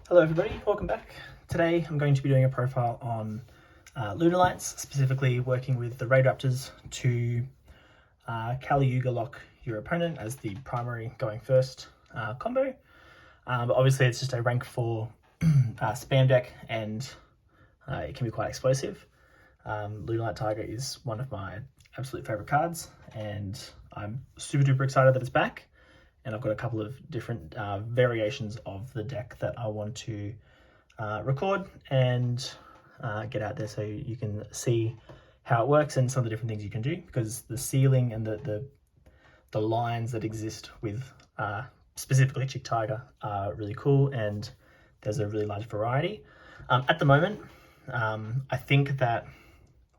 Hello everybody, welcome back. Today I'm going to be doing a profile on Lunalights, specifically working with the Raidraptors to Yuga lock your opponent as the primary going first combo. But obviously it's just a rank 4 spam deck, and it can be quite explosive. Lunalight Tiger is one of my absolute favourite cards, and I'm super duper excited that it's back. And I've got a couple of different variations of the deck that I want to record and get out there so you can see how it works and some of the different things you can do, because the ceiling and the lines that exist with specifically Chick Tiger are really cool, and there's a really large variety. At the moment, I think that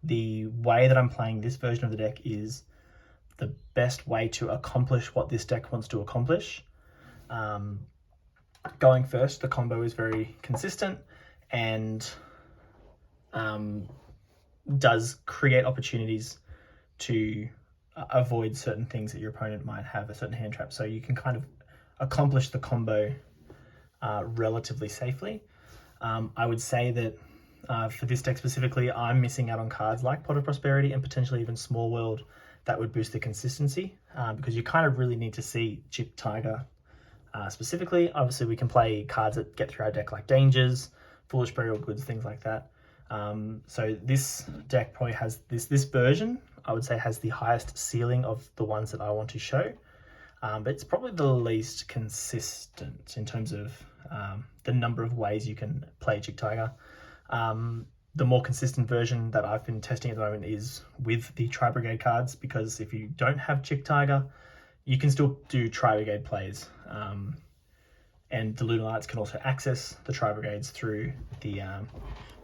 the way that I'm playing this version of the deck is the best way to accomplish what this deck wants to accomplish. Going first, the combo is very consistent and does create opportunities to avoid certain things that your opponent might have, a certain hand trap. So you can kind of accomplish the combo relatively safely. I would say that for this deck specifically, I'm missing out on cards like Pot of Prosperity and potentially even Small World that would boost the consistency, because you kind of really need to see Chick Tiger specifically. Obviously, we can play cards that get through our deck like Dangers, Foolish Burial Goods, things like that. So this deck probably has, this version, I would say, has the highest ceiling of the ones that I want to show. But it's probably the least consistent in terms of the number of ways you can play Chick Tiger. The more consistent version that I've been testing at the moment is with the Tri-Brigade cards, because if you don't have Chick Tiger, you can still do Tri-Brigade plays. And the Lunalights can also access the Tri-Brigades through the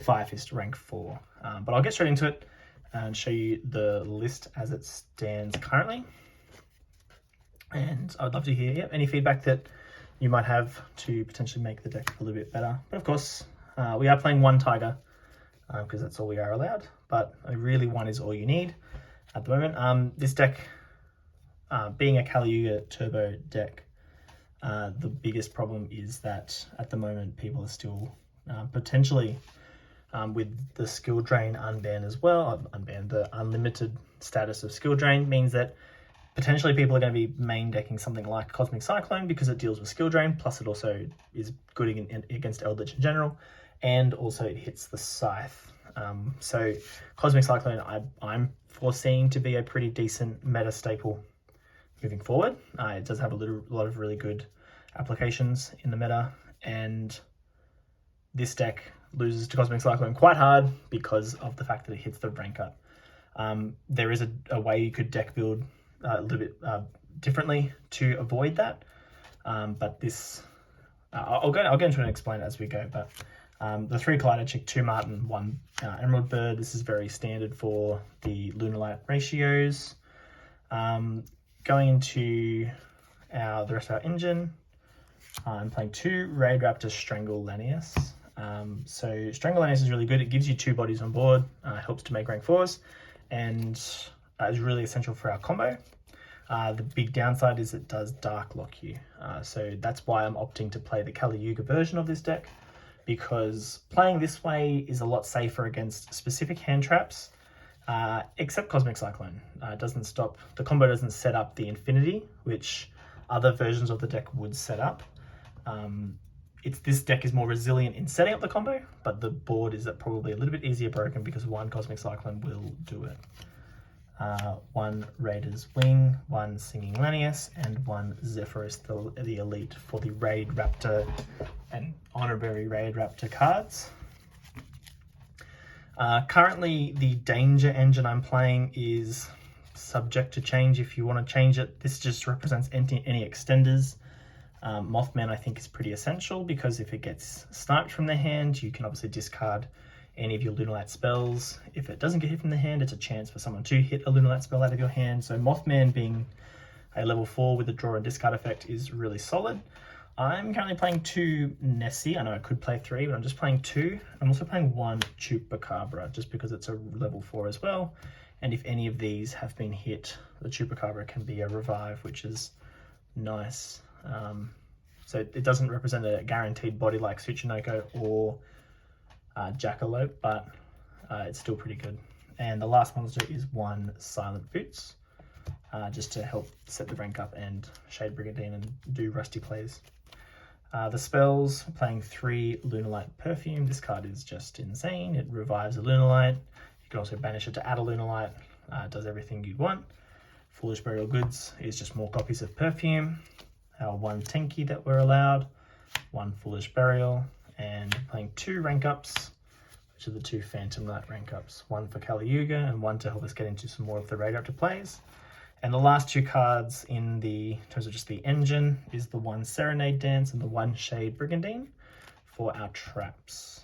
Fire Fist rank 4. But I'll get straight into it and show you the list as it stands currently. And I'd love to hear any feedback that you might have to potentially make the deck a little bit better. But of course, we are playing one Tiger, because that's all we are allowed, but really one is all you need at the moment. This deck, being a Yuga turbo deck, the biggest problem is that at the moment people are still potentially with the skill drain unban as well. Unban, the unlimited status of skill drain means that potentially people are going to be main decking something like Cosmic Cyclone because it deals with skill drain, plus it also is good against Eldritch in general, and also it hits the Scythe. So Cosmic Cyclone I'm foreseeing to be a pretty decent meta staple moving forward. It does have a lot of really good applications in the meta, and this deck loses to Cosmic Cyclone quite hard because of the fact that it hits the rank up. There is a way you could deck build a little bit differently to avoid that, but this I'll get into it and explain it as we go. But the 3 Collider Chick, 2 Martin, 1 Emerald Bird. This is very standard for the Lunalight ratios. Going into the rest of our engine, I'm playing 2 Raidraptor Strangle Lanius. So Strangle Lanius is really good. It gives you 2 bodies on board, helps to make rank 4s, and is really essential for our combo. The big downside is it does Dark Lock you. So that's why I'm opting to play the Yuga version of this deck, because playing this way is a lot safer against specific hand traps, except Cosmic Cyclone. It doesn't stop, the combo doesn't set up the Infinity, which other versions of the deck would set up. This deck is more resilient in setting up the combo, but the board is probably a little bit easier broken because 1 Cosmic Cyclone will do it. 1 Raider's Wing, 1 Singing Lanius, and 1 Zephyrus, the elite, for the Raidraptor and honorary Raidraptor cards. Currently, the Danger engine I'm playing is subject to change if you want to change it. This just represents any extenders. Mothman, I think, is pretty essential, because if it gets sniped from the hand, you can obviously discard any of your Lunalight spells. If it doesn't get hit from the hand, it's a chance for someone to hit a Lunalight spell out of your hand. So Mothman, being a level 4 with a draw and discard effect, is really solid. I'm currently playing 2 Nessie. I know I could play 3, but I'm just playing 2. I'm also playing 1 Chupacabra, just because it's a level 4 as well. And if any of these have been hit, the Chupacabra can be a revive, which is nice. So it doesn't represent a guaranteed body like Tsuchinoko or Jackalope, but it's still pretty good. And the last monster is 1 Silent Boots, just to help set the rank up and Shade Brigandine and do rusty plays. The spells, playing 3 Lunalight Perfume. This card is just insane. It revives a Lunalight. You can also banish it to add a Lunalight. It does everything you'd want. Foolish Burial Goods is just more copies of Perfume. Our 1 Tenki that we're allowed. 1 Foolish Burial. And playing 2 rank ups, which are the 2 Phantom Knight rank ups. 1 for Kali Yuga and 1 to help us get into some more of the Raidraptor plays. And the last 2 cards in terms of just the engine is the 1 Serenade Dance and the 1 Shade Brigandine for our traps.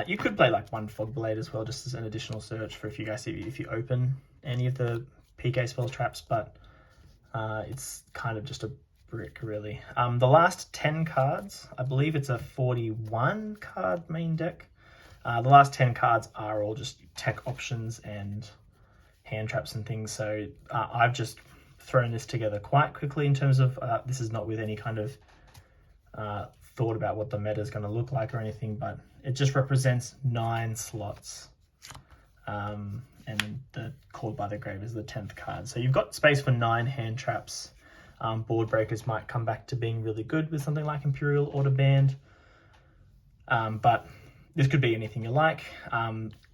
You could play like 1 Fog Blade as well, just as an additional search for if you open any of the PK spell traps, but it's kind of just a brick really. The last 10 cards, I believe it's a 41 card main deck. The last 10 cards are all just tech options and hand traps and things, so I've just thrown this together quite quickly in terms of this is not with any kind of thought about what the meta is going to look like or anything, but it just represents 9 slots, and the Called by the Grave is the 10th card, so you've got space for 9 hand traps. Board breakers might come back to being really good with something like Imperial Order Band, but this could be anything you like.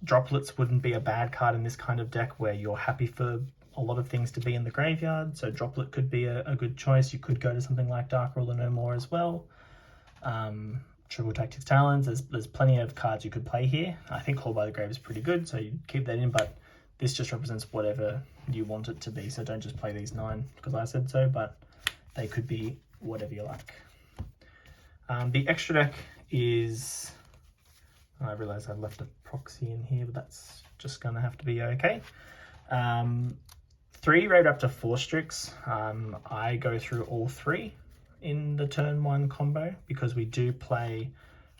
Droplets wouldn't be a bad card in this kind of deck where you're happy for a lot of things to be in the graveyard, so Droplet could be a good choice. You could go to something like Dark Ruler No More as well. Triple Tactics Talons, there's plenty of cards you could play here. I think Call by the Grave is pretty good, so you keep that in, but this just represents whatever you want it to be, so don't just play these 9 because I said so, but they could be whatever you like. The extra deck is... I realise I've left a proxy in here, but that's just going to have to be okay. 3 Raidraptor 4 Strix. I go through all 3 in the turn 1 combo because we do play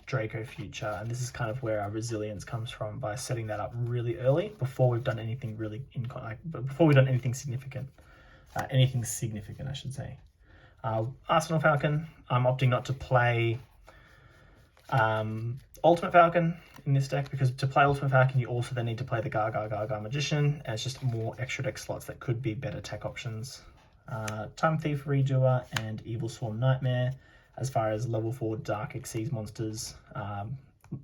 Draco Future, and this is kind of where our resilience comes from, by setting that up really early before we've done anything before we've done anything significant. Anything significant, I should say. Arsenal Falcon. I'm opting not to play Ultimate Falcon in this deck, because to play Ultimate Falcon you also then need to play the Gaga Magician, and it's just more extra deck slots that could be better tech options. Time Thief Redoer and Evil Swarm Nightmare. As far as level 4 Dark Exceeds monsters,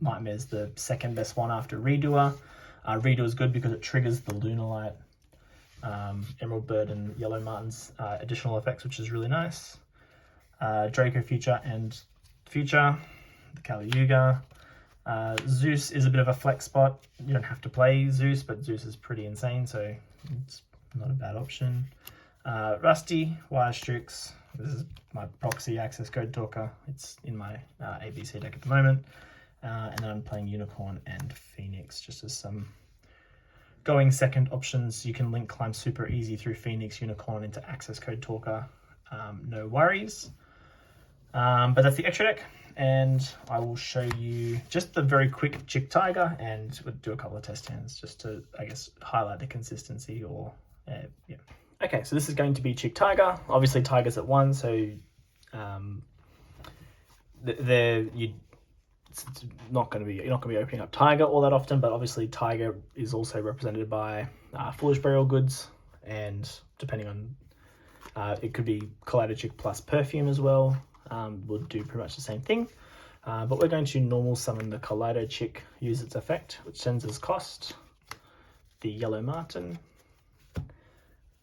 Nightmare's the second best one after Redoer. Redoer is good because it triggers the Lunalight, Emerald Bird and Yellow Martin's additional effects, which is really nice. Draco Future and Future, the Kali Yuga. Zeus is a bit of a flex spot. You don't have to play Zeus, but Zeus is pretty insane, so it's not a bad option. Rusty, Wire Strix. This is my proxy access code talker. It's in my ABC deck at the moment. And then I'm playing Unicorn and Phoenix just as some going second options. You can link climb super easy through Phoenix, Unicorn into access code talker. No worries. But that's the extra deck. And I will show you just the very quick Chick Tiger, and we'll do a couple of test hands just to, I guess, highlight the consistency or, yeah. Okay, so this is going to be Chick Tiger. Obviously, Tiger's at 1, so you're not going to be opening up Tiger all that often. But obviously, Tiger is also represented by Foolish Burial Goods, and depending on it could be Collider Chick plus Perfume as well. We'll do pretty much the same thing, but we're going to normal summon the Collider Chick, use its effect, which sends as cost the Yellow Martin.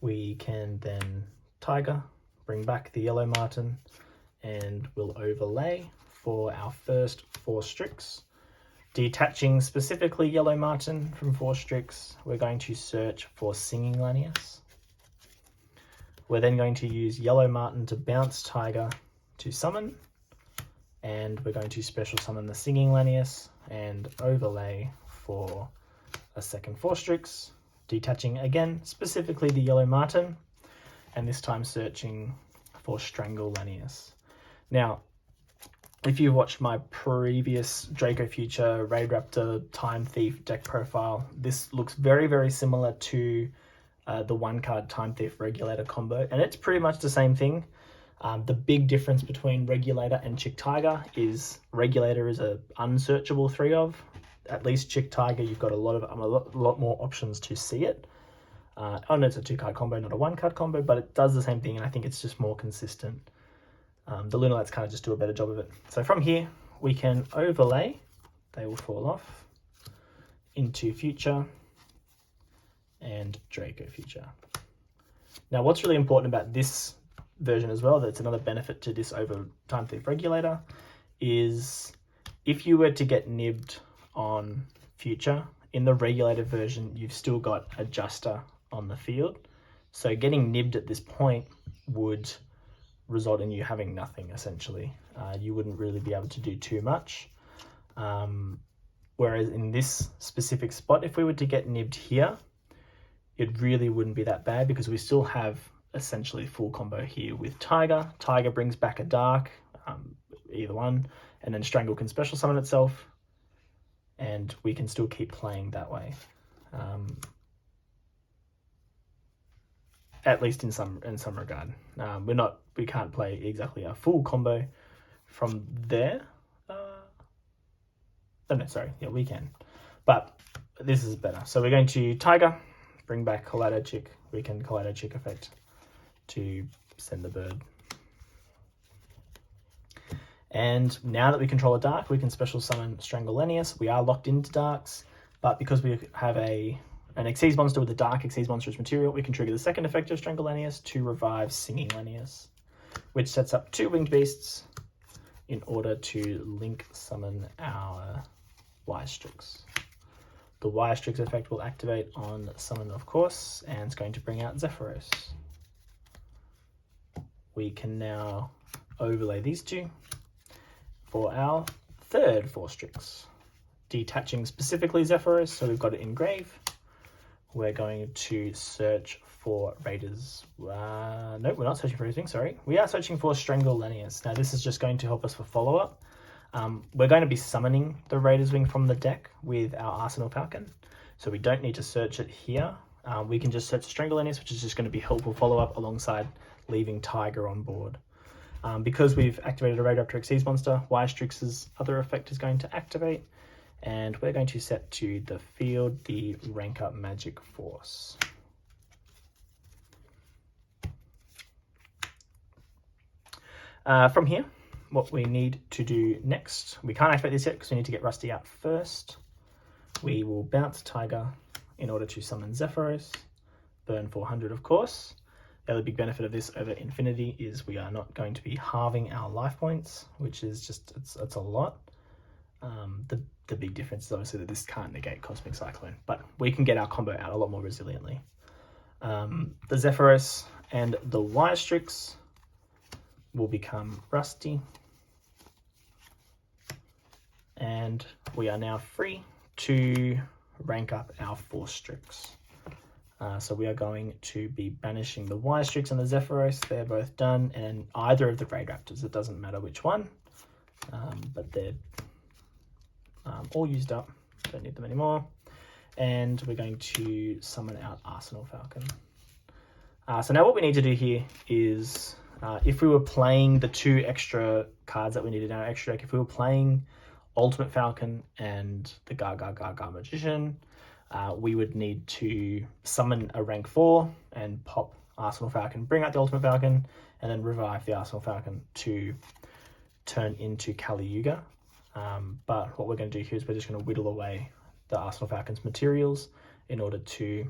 We can then Tiger, bring back the Yellow Martin, and we'll overlay for our first 4 Strix. Detaching specifically Yellow Martin from 4 Strix, we're going to search for Singing Lanius. We're then going to use Yellow Martin to bounce Tiger to summon, and we're going to special summon the Singing Lanius and overlay for a second 4 Strix. Detaching again, specifically the Yellow Martin, and this time searching for Strangle Lanius. Now, if you've watched my previous Draco Future, Raidraptor, Time Thief deck profile, this looks very, very similar to the 1-card Time Thief Regulator combo, and it's pretty much the same thing. The big difference between Regulator and Chick Tiger is Regulator is a unsearchable 3 of. At least Chick Tiger, you've got a lot more options to see it. I know it's a 2-card combo, not a 1-card combo, but it does the same thing, and I think it's just more consistent. The Lunalights kind of just do a better job of it. So from here, we can overlay. They will fall off into Future and Draco Future. Now, what's really important about this version as well, that's another benefit to this over Time Thief Regulator, is if you were to get nibbed on Future, in the Regulator version, you've still got Adjuster on the field. So getting nibbed at this point would result in you having nothing, essentially. You wouldn't really be able to do too much. Whereas in this specific spot, if we were to get nibbed here, it really wouldn't be that bad because we still have essentially full combo here with Tiger. Tiger brings back a Dark, either one, and then Strangle can special summon itself, and we can still keep playing that way. At least in some regard. We can't play exactly a full combo from there. Yeah, we can, but this is better. So we're going to Tiger, bring back Kaleido Chick. We can Kaleido Chick effect to send the bird. And now that we control a Dark, we can special summon Strangle Lenius. We are locked into Darks, but because we have an Xyz monster with a Dark Xyz monstrous material, we can trigger the second effect of Strangle Lenius to revive Singing Lenius, which sets up 2 Winged Beasts in order to link summon our Y-Strix. The Y-Strix effect will activate on summon, of course, and it's going to bring out Zephyros. We can now overlay these 2 for our third 4-Strix. Detaching specifically Zephyros, so we've got it in grave. We're going to search for Raiders. No, we're not searching for anything, sorry. We are searching for Strangle Lenius. Now this is just going to help us for follow-up. We're going to be summoning the Raiders Wing from the deck with our Arsenal Falcon, so we don't need to search it here. We can just search Strangle Lenius, which is just going to be helpful follow-up alongside leaving Tiger on board. Because we've activated a Raidraptor Xyz monster, Y-Strix's other effect is going to activate, and we're going to set to the field the Rank Up Magic Force. From here, what we need to do next, we can't activate this yet because we need to get Rusty out first. We will bounce Tiger in order to summon Zephyros, burn 400 of course. The other big benefit of this over Infinity is we are not going to be halving our life points, which is just, it's a lot. The big difference is obviously that this can't negate Cosmic Cyclone, but we can get our combo out a lot more resiliently. The Zephyros and the Y-Strix will become Rusty, and we are now free to rank up our 4-Strix. So we are going to be banishing the Y-Strix and the Zephyros. They're both done, and either of the Raidraptors, it doesn't matter which one, but they're all used up, don't need them anymore. And we're going to summon out Arsenal Falcon. So now what we need to do here is, if we were playing the 2 extra cards that we needed in our extra deck, if we were playing Ultimate Falcon and the Gaga Magician, we would need to summon a rank 4 and pop Arsenal Falcon, bring out the Ultimate Falcon, and then revive the Arsenal Falcon to turn into Kali Yuga. But what we're going to do here is we're just going to whittle away the Arsenal Falcon's materials in order to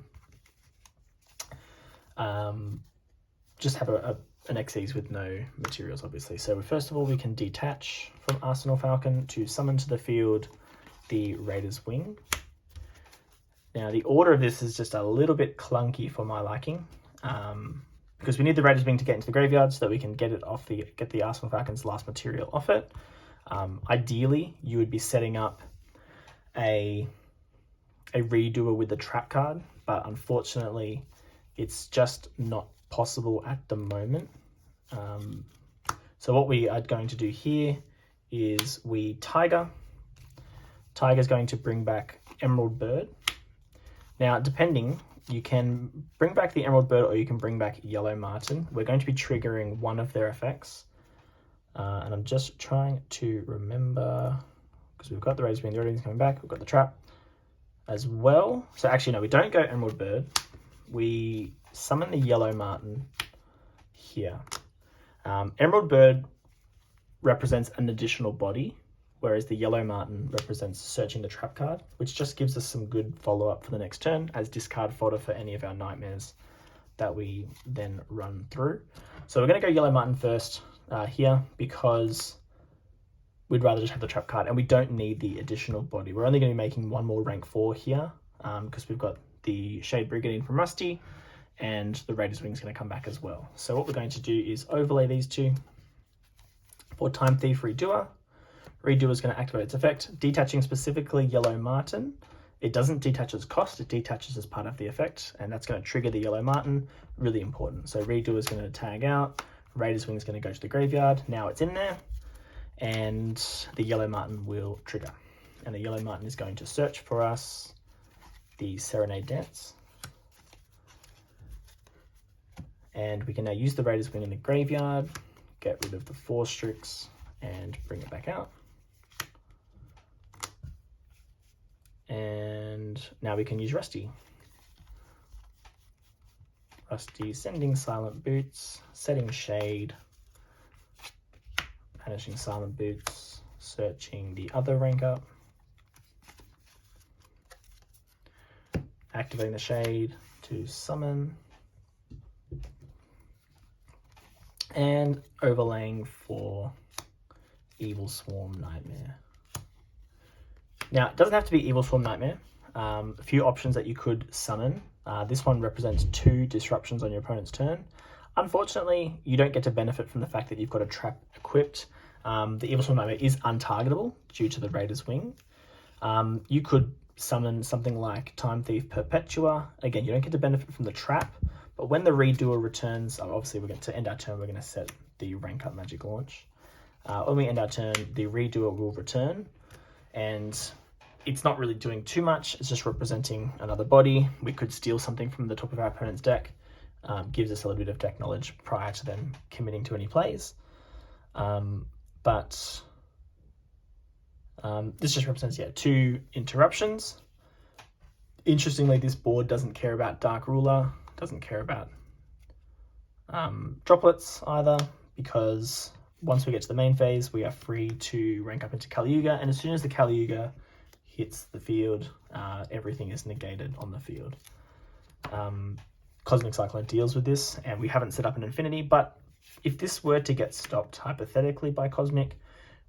just have an Xyz with no materials, obviously. So first of all, we can detach from Arsenal Falcon to summon to the field the Raiders Wing. Now the order of this is just a little bit clunky for my liking, because we need the Raiders Wing to get into the graveyard so that we can get the Arsenal Falcon's last material off it. Ideally, you would be setting up a redoer with the trap card, but unfortunately, it's just not possible at the moment. So what we are going to do here is we Tiger's going to bring back Emerald Bird. Now, depending, you can bring back the Emerald Bird or you can bring back Yellow Marten. We're going to be triggering one of their effects. And I'm just trying to remember, because we've got the Raidraptor, the Raidraptor's coming back, we've got the trap as well. So actually, no, we don't go Emerald Bird. We summon the Yellow Marten here. Emerald Bird represents an additional body, whereas the Yellow Marten represents searching the trap card, which just gives us some good follow-up for the next turn as discard fodder for any of our nightmares that we then run through. So we're going to go Yellow Marten first here, because we'd rather just have the trap card and we don't need the additional body. We're only going to be making one more rank 4 here, because we've got the Shade Brigandine from Rusty and the Raider's Wing is going to come back as well. So what we're going to do is overlay these two. For Time Thief Redoer, Redoer is going to activate its effect, detaching specifically Yellow Marten. It doesn't detach as cost, it detaches as part of the effect, and that's going to trigger the Yellow Marten, really important. So Redoer is going to tag out, Raider's Wing is going to go to the graveyard, now it's in there, and the Yellow Marten will trigger. And the Yellow Marten is going to search for us the Serenade Dance. And we can now use the Raider's Wing in the graveyard, get rid of the 4 Strix, and bring it back out. And now we can use Rusty. Rusty sending Silent Boots, setting Shade, banishing Silent Boots, searching the other rank up, activating the Shade to summon, and overlaying for Evil Swarm Nightmare. Now, it doesn't have to be Evil Swarm Nightmare. A few options that you could summon. This one represents 2 disruptions on your opponent's turn. Unfortunately, you don't get to benefit from the fact that you've got a trap equipped. The Evil Swarm Nightmare is untargetable due to the Raider's Wing. You could summon something like Time Thief Perpetua. Again, you don't get to benefit from the trap, but when the Redoer returns, obviously we're going to end our turn, we're going to set the rank up magic launch. When we end our turn, the Redoer will return, and it's not really doing too much. It's just representing another body. We could steal something from the top of our opponent's deck. Gives us a little bit of deck knowledge prior to them committing to any plays. But this just represents, 2 interruptions. Interestingly, this board doesn't care about Dark Ruler, doesn't care about droplets either, because once we get to the main phase, we are free to rank up into Kali Yuga, and as soon as the Kali Yuga hits the field, everything is negated on the field. Cosmic Cyclone deals with this, and we haven't set up an infinity, but if this were to get stopped hypothetically by Cosmic,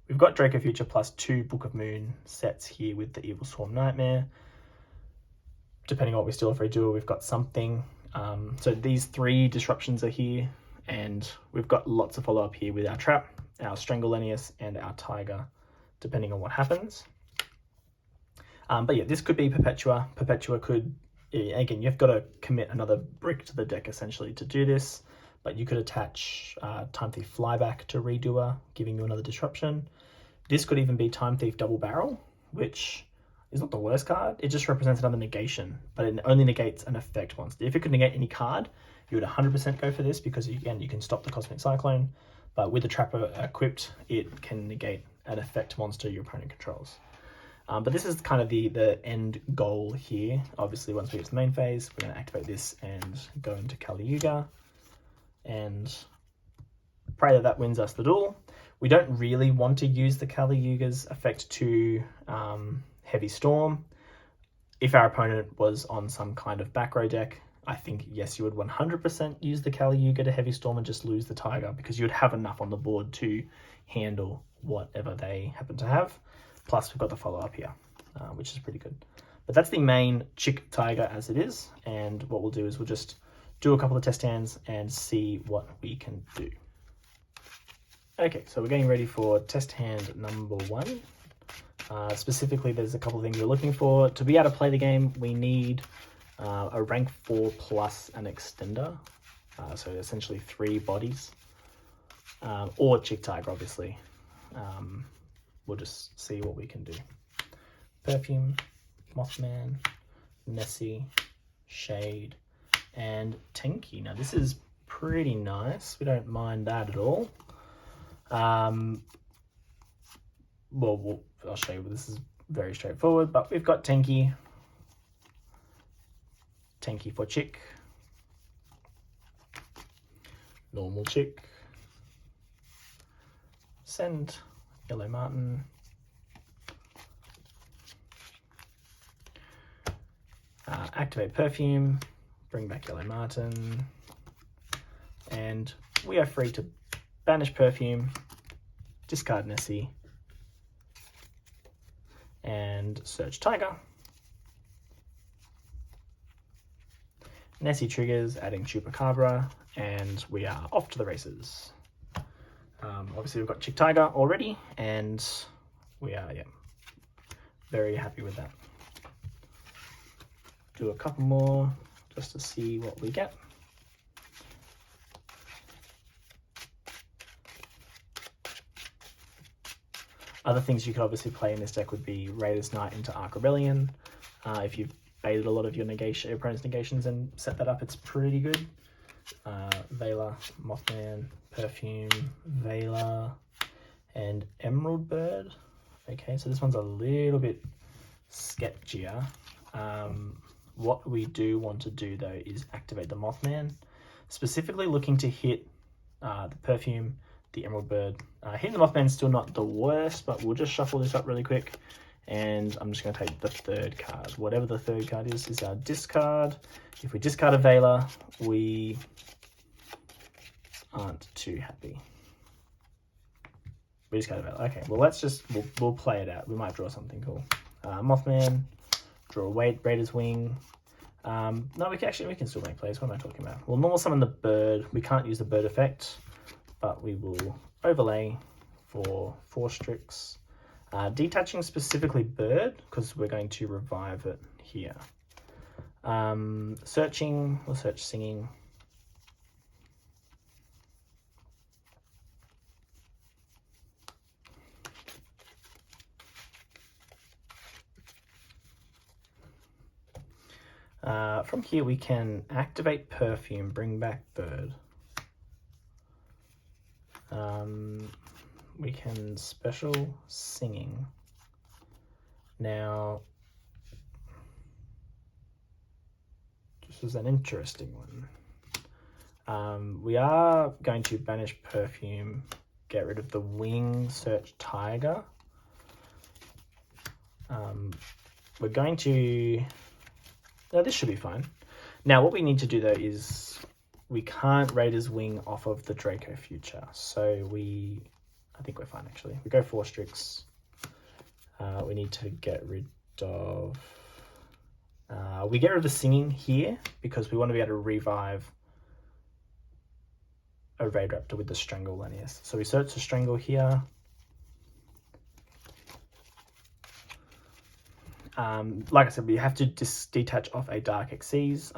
we've got Draco Future plus 2 Book of Moon sets here with the Evil Swarm Nightmare. Depending on what we steal if we do, we've got something. So these 3 disruptions are here, and we've got lots of follow-up here with our Trap, our Strangle Lennius, and our Tiger, depending on what happens. But yeah, this could be Perpetua. Perpetua could, again, you've got to commit another brick to the deck essentially to do this, but you could attach Time Thief Flyback to Redoer, giving you another disruption. This could even be Time Thief Double Barrel, which is not the worst card. It just represents another negation, but it only negates an effect monster. If it could negate any card, you would 100% go for this, because again, you can stop the Cosmic Cyclone, but with the Trapper equipped, it can negate an effect monster your opponent controls. But this is kind of the end goal here. Obviously, once we get to the main phase, we're going to activate this and go into Kali Yuga and pray that that wins us the duel. We don't really want to use the Kali Yuga's effect to Heavy Storm. If our opponent was on some kind of back row deck, I think, yes, you would 100% use the Kali Yuga to Heavy Storm and just lose the Tiger, because you would have enough on the board to handle whatever they happen to have. Plus, we've got the follow-up here, which is pretty good. But that's the main Chick Tiger as it is, and what we'll do is we'll just do a couple of test hands and see what we can do. Okay, so we're getting ready for test hand number 1. Specifically, there's a couple of things we're looking for. To be able to play the game, we need a rank 4 plus an extender. So essentially 3 bodies. Or Chick Tiger, obviously. We'll just see what we can do. Perfume, Mothman, Nessie, Shade, and Tenki. Now this is pretty nice. We don't mind that at all. Well, I'll show you. This is very straightforward, but we've got Tenki for chick, normal chick, send yellow martin, activate perfume, bring back yellow martin, and we are free to banish perfume, discard Nessie, and search tiger. Nessie triggers, adding Chupacabra, and we are off to the races. Obviously we've got Chick Tiger already, and we are very happy with that. Do a couple more just to see what we get. Other things you could obviously play in this deck would be Raiders Knight into Ark Rebellion. If you've baited a lot of your opponent's negations and set that up, it's pretty good. Veiler, Mothman, Perfume, Veiler, and Emerald Bird. Okay, so this one's a little bit sketchier. What we do want to do though is activate the Mothman, specifically looking to hit the Perfume, the Emerald Bird. Hitting the Mothman's still not the worst, but we'll just shuffle this up really quick. And I'm just going to take the third card. Whatever the third card is our discard. If we discard a Veiler, we aren't too happy. We discard a Veiler. Okay, well let's just, we'll play it out. We might draw something cool. Mothman, draw a Raider's Wing. No, we can still make plays. What am I talking about? We'll normal summon the bird. We can't use the bird effect, but we will overlay for 4 Strix. Detaching specifically bird, because we're going to revive it here. Searching, we'll search singing. From here we can activate perfume, bring back bird. We can special singing. Now, this is an interesting one. We are going to banish perfume, get rid of the wing, search tiger. We're going to, no, this should be fine. Now what we need to do though is we can't Raiders Wing off of the Draco Future. So I think we're fine actually. We go 4 Strix. We need to get rid of, we get rid of the singing here because we want to be able to revive a Raidraptor with the Strangle Lanius. So we search the Strangle here. Like I said, we have to detach off a Dark Xyz.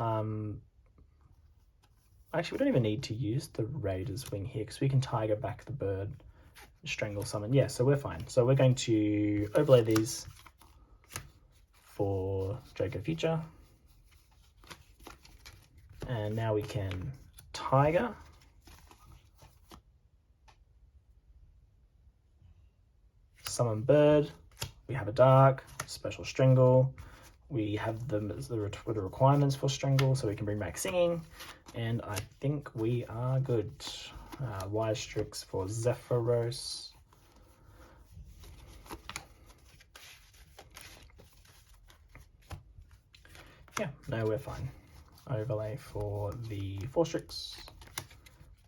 Actually, we don't even need to use the Raider's Wing here because we can Tiger back the bird, Strangle Summon. Yeah, so we're fine. So we're going to overlay these for Draco Future. And now we can Tiger. Summon bird. We have a dark, special Strangle. We have the requirements for Strangle, so we can bring back singing. And I think we are good. Y Strix for Zephyros. Yeah, no, we're fine. Overlay for the 4 Strix.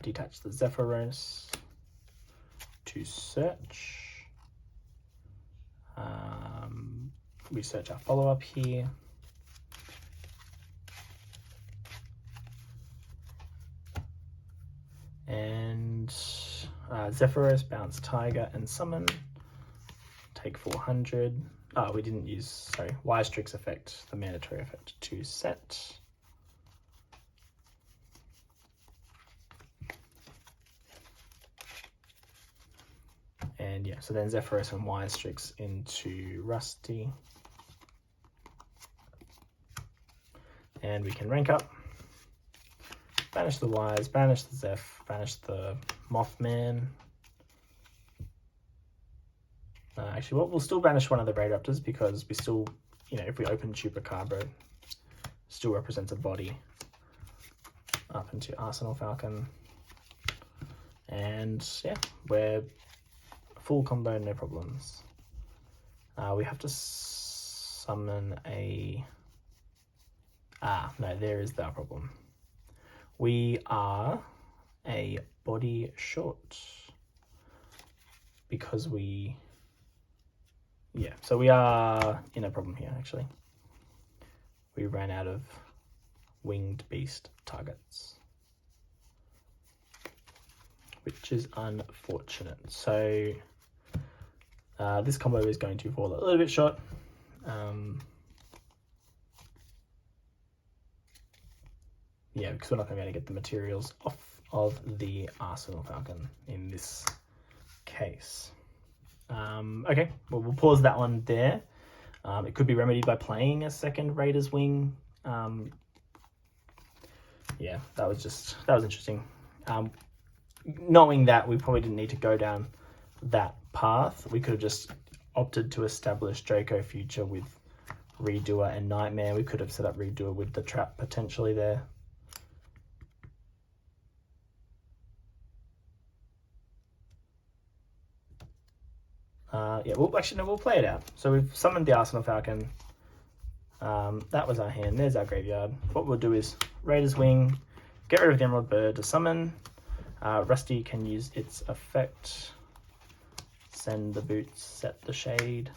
Detach the Zephyros to search. We search our follow-up here. And Zephyros, bounce Tiger and summon. Take 400. Oh, we didn't use, sorry, Y Strix effect, the mandatory effect to set. And yeah, so then Zephyros and Y Strix into Rusty. And we can rank up. Banish the Wise, banish the Zeph, banish the Mothman. Actually, we'll still banish one of the Raidraptors because we still, you know, if we open Chupacabra, still represents a body. Up into Arsenal Falcon. And yeah, we're full combo, no problems. We have to summon a... no, there is that problem. We are a body short because we... Yeah, so we are in a problem here, actually. We ran out of winged beast targets, which is unfortunate. So this combo is going to fall a little bit short. Yeah, because we're not going to be able to get the materials off of the Arsenal Falcon in this case. Okay, well, we'll pause that one there. It could be remedied by playing a second Raider's Wing. Yeah, that was interesting. Knowing that we probably didn't need to go down that path, we could have just opted to establish Draco Future with Redoer and Nightmare. We could have set up Redoer with the trap potentially there. Yeah, we'll play it out. So we've summoned the Arsenal Falcon. That was our hand. There's our graveyard. What we'll do is Raider's Wing, get rid of the Emerald Bird to summon. Rusty can use its effect. Send the boots, set the shade.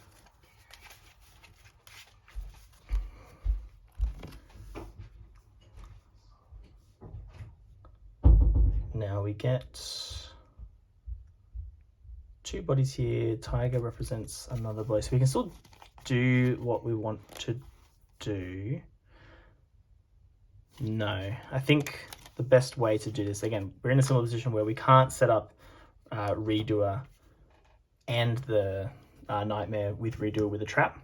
Now we get 2 bodies here. Tiger represents another body, so we can still do what we want to do. No, I think the best way to do this, again, we're in a similar position where we can't set up Redoer and the Nightmare with Redoer with a trap.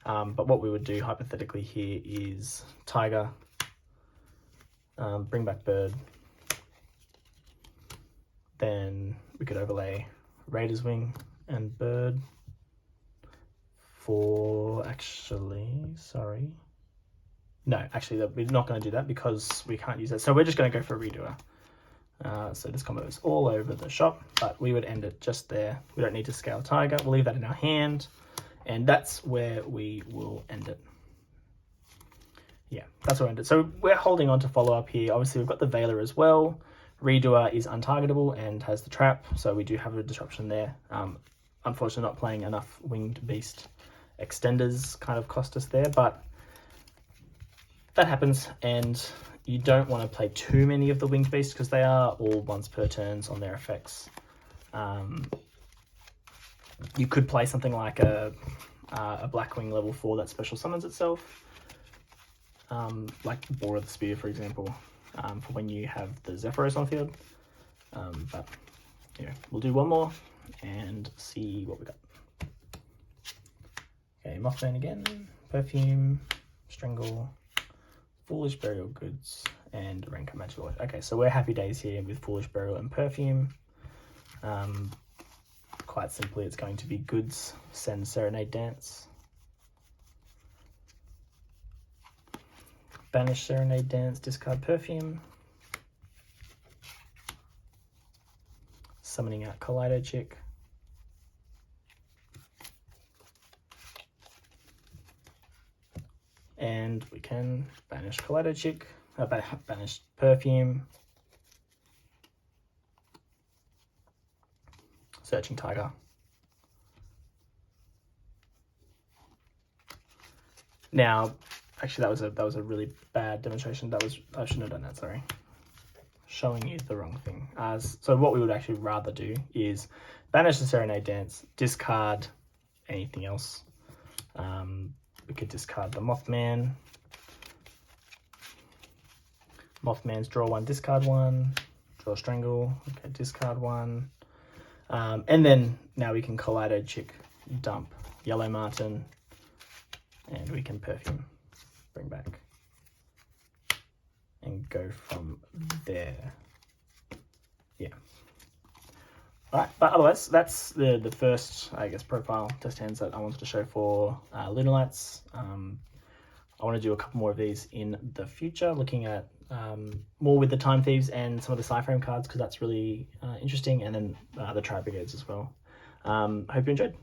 But what we would do hypothetically here is Tiger, bring back Bird, then we could overlay Raider's Wing and Bird for, actually, we're not going to do that because we can't use that. So we're just going to go for a Redoer. So this combo is all over the shop, but we would end it just there. We don't need to scale Tiger. We'll leave that in our hand, and that's where we will end it. Yeah, that's where we end it. So we're holding on to follow-up here. Obviously, we've got the Veiler as well. Redoer is untargetable and has the trap, so we do have a disruption there. Unfortunately, not playing enough Winged Beast extenders kind of cost us there, but that happens, and you don't want to play too many of the Winged Beasts because they are all once per turns on their effects. You could play something like a Blackwing level 4 that special summons itself, like Boar of the Spear, for example, for when you have the Zephyros on field. But yeah, we'll do one more and see what we got. Okay, Mothman again, Perfume, Strangle, Foolish Burial Goods, and Rancor Magical. Okay, so we're happy days here with Foolish Burial and Perfume. Quite simply, it's going to be Goods, send Serenade Dance. Banish Serenade Dance, discard Perfume. Summoning out Kaleido Chick. And we can banish Kaleido Chick, banish Perfume. Searching Tiger. Now, actually, that was a really bad demonstration. I shouldn't have done that. Sorry, showing you the wrong thing. So what we would actually rather do is banish the Serenade Dance, discard anything else. We could discard the Mothman. Mothman's draw 1, discard 1, draw Strangle. Okay, discard 1. And then now we can Kaleido Chick, dump Yellow Martin, and we can Perfume, bring back and go from there. Yeah. All right, but otherwise, that's the first, I guess, profile test hands that I wanted to show for Lunalights. I want to do a couple more of these in the future, looking at more with the Time Thieves and some of the Cyframe cards, because that's really interesting, and then the Tri Brigades as well. Hope you enjoyed.